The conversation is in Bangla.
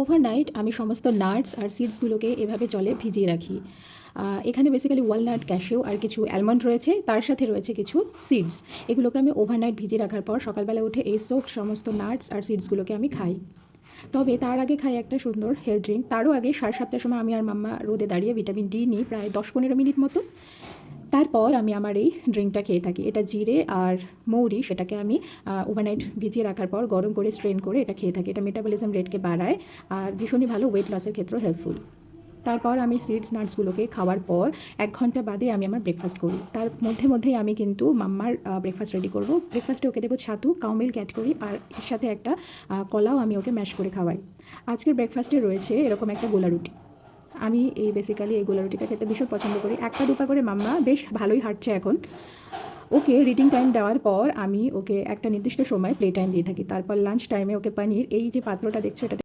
ওভারনাইট আমি সমস্ত নাটস আর সিডসগুলোকে এভাবে জলে ভিজিয়ে রাখি। এখানে বেসিক্যালি ওয়ালনাট, ক্যাশিউ আর কিছু অ্যালমন্ড রয়েছে, তার সাথে রয়েছে কিছু সিডস। এগুলোকে আমি ওভারনাইট ভিজিয়ে রাখার পর সকালবেলা উঠে এই সোকড সমস্ত নাটস আর সিডসগুলোকে আমি খাই। তবে তার আগে খাই একটা সুন্দর হেলথ ড্রিঙ্ক। তারও আগে 7:30টার সময় আমি আর মাম্মা রোদে দাঁড়িয়ে ভিটামিন ডি নিই প্রায় 10-15 মিনিট মতো। তারপর আমি আমার এই ড্রিঙ্কটা খেয়ে থাকি। এটা জিরে আর মৌরি, সেটাকে আমি ওভারনাইট ভিজিয়ে রাখার পর গরম করে স্ট্রেন করে এটা খেয়ে থাকি। এটা মেটাবলিজম রেটকে বাড়ায় আর ভীষণই ভালো ওয়েট লসের ক্ষেত্রেও হেল্পফুল। তারপর আমি সিডস নাটসগুলোকে খাওয়ার পর 1 ঘন্টা বাদে আমি আমার ব্রেকফাস্ট করি। তার মধ্যেই আমি কিন্তু মাম্মার ব্রেকফাস্ট রেডি করব। ব্রেকফাস্টে ওকে দেবো ছাতু, কাউ মিল্ক অ্যাড করি আর এর সাথে একটা কলাও আমি ওকে ম্যাশ করে খাওয়াই। আজকের ব্রেকফাস্টে রয়েছে এরকম একটা গোলা রুটি। আমি বেসিক্যালি এই গোলা রুটিটা খেতে ভীষণ পছন্দ করি। 1 পা 2 পা করে মাম্মা বেশ ভালোই হাঁটছে এখন। ওকে রিডিং টাইম দেওয়ার পর আমি ওকে একটা নির্দিষ্ট সময় প্লে টাইম দিয়ে থাকি। তারপর লাঞ্চ টাইমে ওকে পানির এই যে পাত্রটা দেখছো, এটা